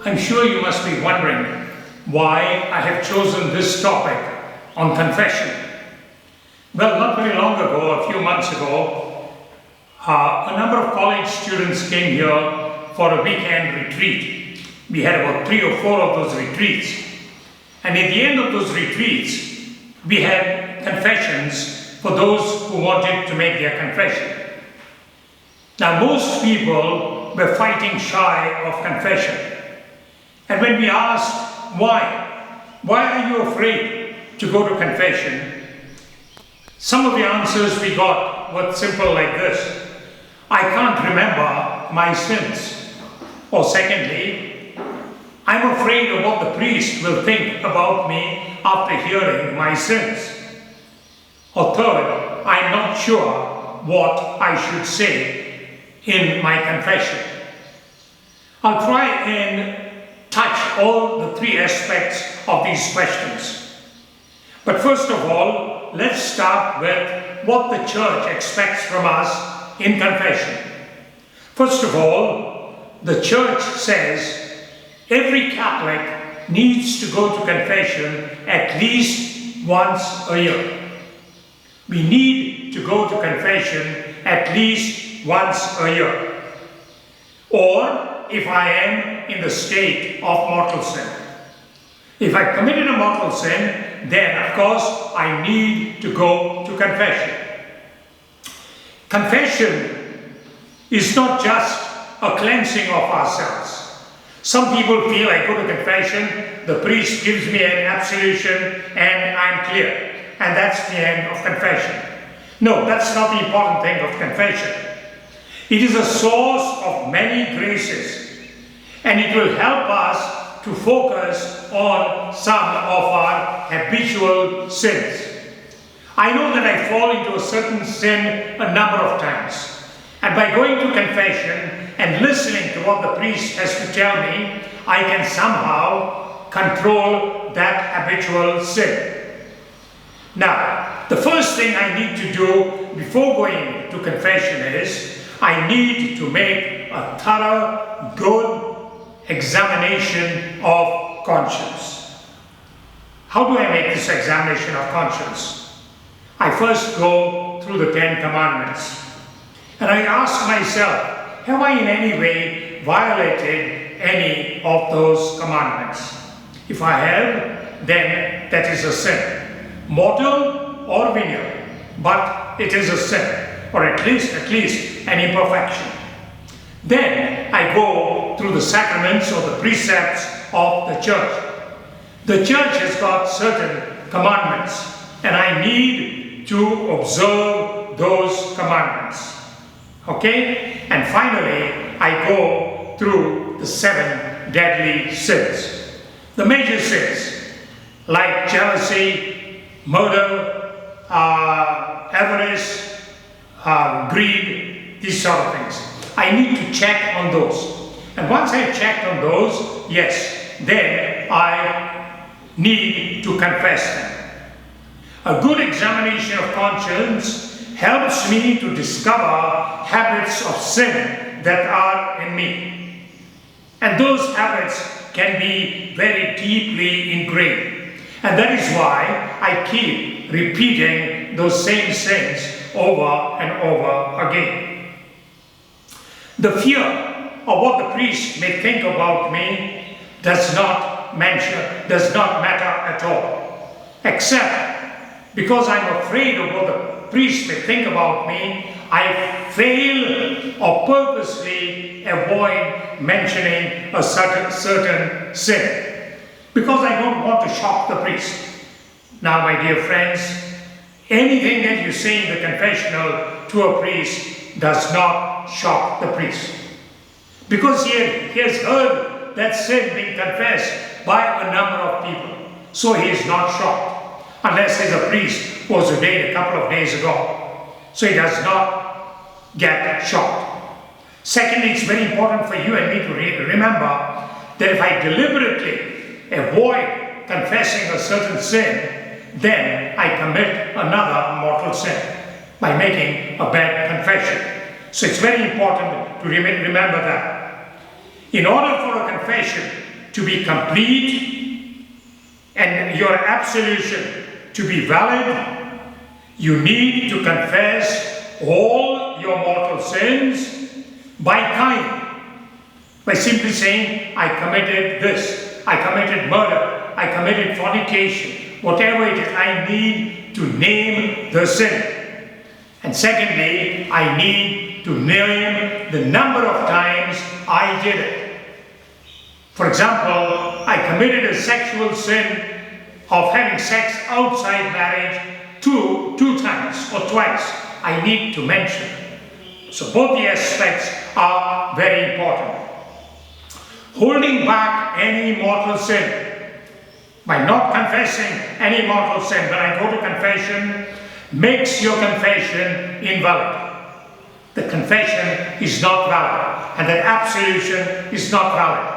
I'm sure you must be wondering why I have chosen this topic on confession. Well, not very long ago, a few months ago, a number of college students came here for a weekend retreat. We had about 3 or 4 of those retreats. And at the end of those retreats, we had confessions for those who wanted to make their confession. Now, most people were fighting shy of confession. And when we asked why are you afraid to go to confession? Some of the answers we got were simple like this: I can't remember my sins. Or secondly, I'm afraid of what the priest will think about me after hearing my sins. Or third, I'm not sure what I should say in my confession. I'll try and touch all the 3 aspects of these questions. But first of all, let's start with what the church expects from us in confession. First of all, the church says every Catholic needs to go to confession at least once a year. We need to go to confession at least once a year. Or if I am in the state of mortal sin. If I committed a mortal sin, then of course I need to go to confession. Confession is not just a cleansing of ourselves. Some people feel I go to confession, the priest gives me an absolution and I'm clear. And that's the end of confession. No, that's not the important thing of confession. It is a source of many graces, and it will help us to focus on some of our habitual sins. I know that I fall into a certain sin a number of times, and by going to confession and listening to what the priest has to tell me, I can somehow control that habitual sin. Now, the first thing I need to do before going to confession is I need to make a thorough, good examination of conscience. How do I make this examination of conscience? I first go through the 10 Commandments and I ask myself, have I in any way violated any of those commandments? If I have, then that is a sin. Mortal or venial, but it is a sin, or at least an imperfection. Then I go through the sacraments or the precepts of the church. The church has got certain commandments, and I need to observe those commandments. Okay? And finally, I go through the 7 deadly sins. The major sins, like jealousy, murder, avarice, greed, these sort of things. I need to check on those. And once I checked on those, yes, then I need to confess them. A good examination of conscience helps me to discover habits of sin that are in me. And those habits can be very deeply ingrained. And that is why I keep repeating those same sins over and over again. The fear of what the priest may think about me does not matter at all. Except because I'm afraid of what the priest may think about me, I fail or purposely avoid mentioning a certain sin. Because I don't want to shock the priest. Now, my dear friends, anything that you say in the confessional to a priest does not shock the priest. Because he has heard that sin being confessed by a number of people. So he is not shocked. Unless he's a priest who was ordained a couple of days ago. So he does not get shocked. Secondly, it's very important for you and me to remember that if I deliberately avoid confessing a certain sin, then I commit another mortal sin by making a bad confession. So it's very important to remember that. In order for a confession to be complete and your absolution to be valid, you need to confess all your mortal sins by simply saying, I committed this, I committed murder, I committed fornication, whatever it is, I need to name the sin. And secondly, I need to name the number of times I did it. For example, I committed a sexual sin of having sex outside marriage two times or twice. I need to mention. So both the aspects are very important. Holding back any mortal sin, by not confessing any mortal sin, when I go to confession, makes your confession invalid. The confession is not valid, and the absolution is not valid.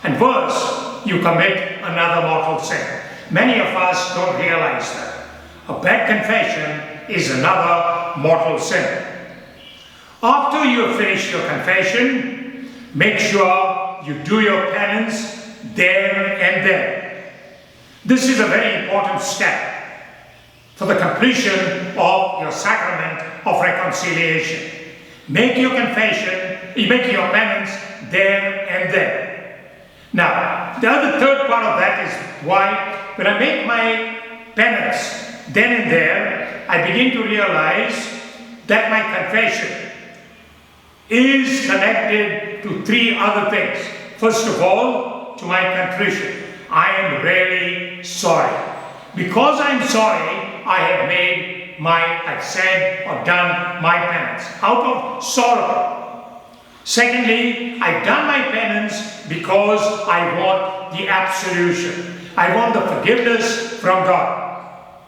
And worse, you commit another mortal sin. Many of us don't realize that. A bad confession is another mortal sin. After you have finished your confession, make sure you do your penance there and then. This is a very important step for the completion of your sacrament of reconciliation. Make your confession, make your penance there and then. Now, the other third part of that is why when I make my penance then and there, I begin to realize that my confession is connected to three other things. First of all, to my contrition. I am really sorry. Because I'm sorry, I've said or done my penance out of sorrow. Secondly, I've done my penance because I want the absolution. I want the forgiveness from God.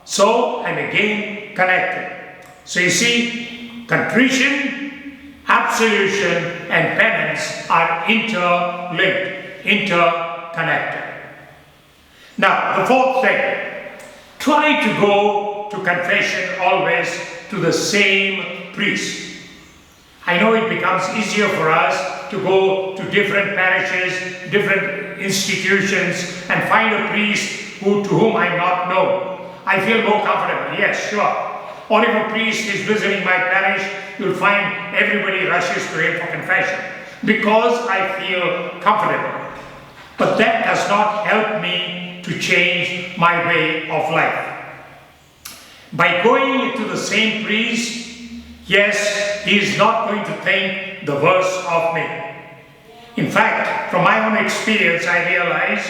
So I'm again connected. So you see, contrition, absolution, and penance are interlinked, interconnected. Now, the fourth thing, try to go to confession always to the same priest. I know it becomes easier for us to go to different parishes, different institutions, and find a priest to whom I'm not known. I feel more comfortable, yes, sure. Or if a priest is visiting my parish, you'll find everybody rushes to him for confession because I feel comfortable. But that does not help me to change my way of life. By going to the same priest, yes, he is not going to think the worse of me. In fact, from my own experience, I realize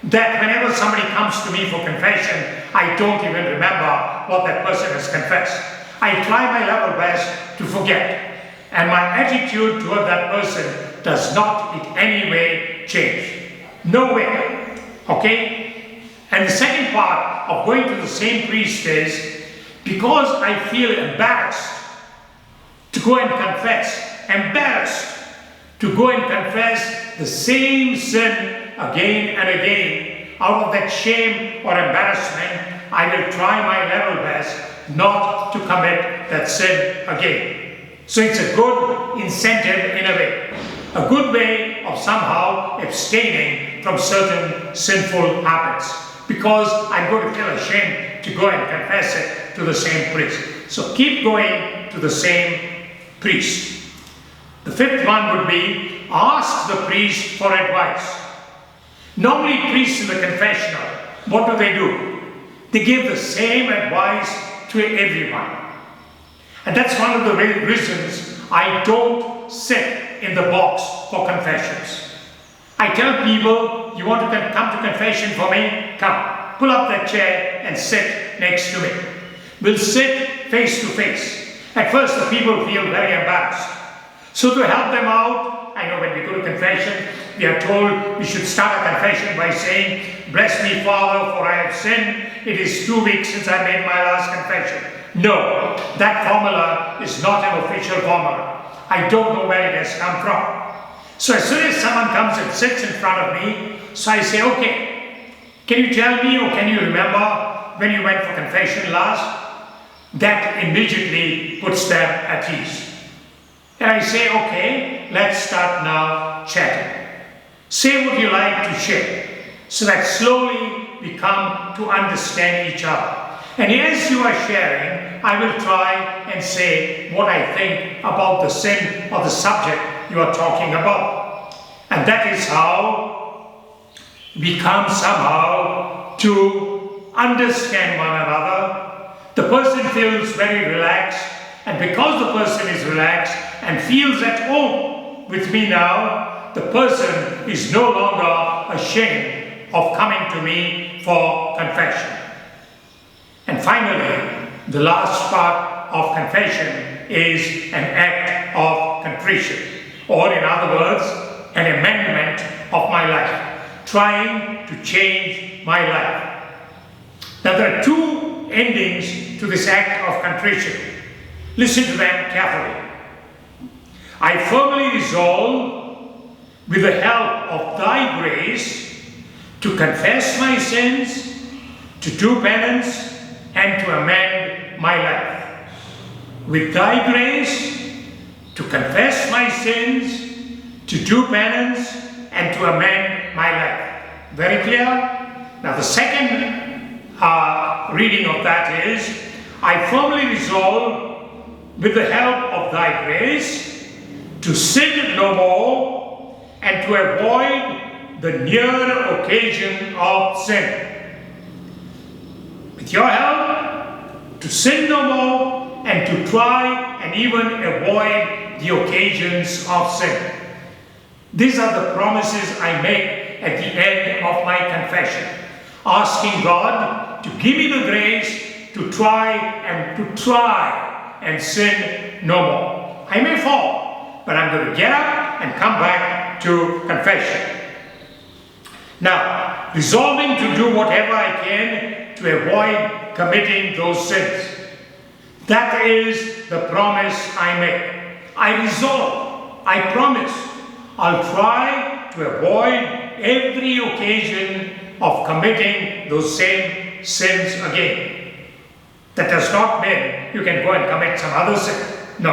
that whenever somebody comes to me for confession, I don't even remember what that person has confessed. I try my level best to forget, and my attitude toward that person does not in any way change. No way. Okay? And the second part of going to the same priest is because I feel embarrassed to go and confess, embarrassed to go and confess the same sin again and again. Out of that shame or embarrassment, I will try my level best not to commit that sin again. So it's a good incentive in a way, a good way of somehow abstaining from certain sinful habits, because I'm going to feel ashamed to go and confess it to the same priest. So keep going to the same priest. The fifth one would be ask the priest for advice. Normally priests in the confessional, what do? They give the same advice to everyone. And that's one of the reasons I don't sit in the box for confessions. I tell people, you want to come to confession for me? Come, pull up that chair and sit next to me. We'll sit face to face. At first the people feel very embarrassed. So to help them out, I know when we go to confession, we are told we should start a confession by saying, bless me, Father, for I have sinned. It is 2 weeks since I made my last confession. No, that formula is not an official formula. I don't know where it has come from. So as soon as someone comes and sits in front of me, so I say, okay, can you tell me or can you remember when you went for confession last? That immediately puts them at ease. And I say, okay, let's start now chatting. Say what you like to share, so that slowly we come to understand each other. And as you are sharing, I will try and say what I think about the sin or the subject you are talking about. And that is how we come somehow to understand one another. The person feels very relaxed, and because the person is relaxed and feels at home with me now, the person is no longer ashamed of coming to me for confession. And finally, the last part of confession is an act of contrition, or in other words, an amendment of my life, trying to change my life. Now there are two endings to this act of contrition. Listen to them carefully. I firmly resolve, with the help of thy grace, to confess my sins, to do penance, and to amend my life. With thy grace, to confess my sins, to do penance, and to amend my life. Very clear? Now the second reading of that is, I firmly resolve, with the help of thy grace, to sin no more, and to avoid the near occasion of sin. With your help, to sin no more, and to try and even avoid the occasions of sin. These are the promises I make at the end of my confession, asking God to give me the grace to try and sin no more. I may fall, but I'm going to get up and come back to confession. Now, resolving to do whatever I can to avoid committing those sins. That is the promise I make. I resolve, I promise, I'll try to avoid every occasion of committing those same sins again. That does not mean you can go and commit some other sin. No.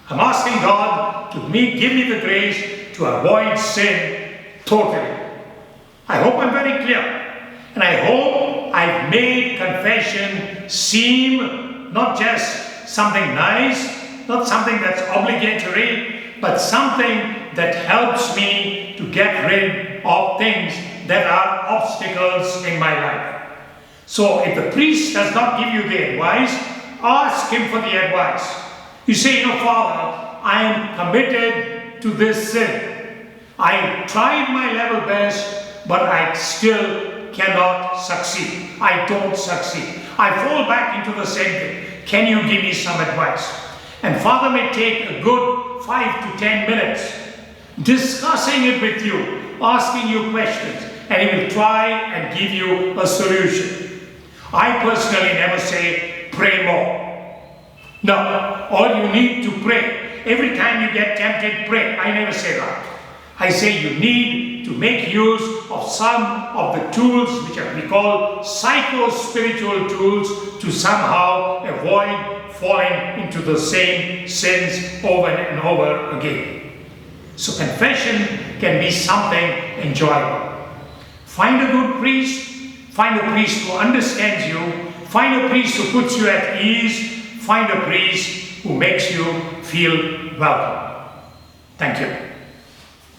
I'm asking God to give me the grace to avoid sin totally. I hope I'm very clear. And I hope I've made confession seem not just something nice, not something that's obligatory, but something that helps me to get rid of things that are obstacles in my life. So if the priest does not give you the advice, ask him for the advice. You say, Father, I am committed to this sin. I tried my level best, but I still cannot succeed. I don't succeed. I fall back into the same thing. Can you give me some advice? And Father may take a good 5 to 10 minutes discussing it with you, asking you questions, and he will try and give you a solution. I personally never say, pray more. No, all you need to pray. Every time you get tempted, pray. I never say that. I say you need to make use of some of the tools which we call psycho-spiritual tools to somehow avoid falling into the same sins over and over again. So confession can be something enjoyable. Find a good priest, find a priest who understands you, find a priest who puts you at ease, find a priest who makes you feel welcome. Thank you.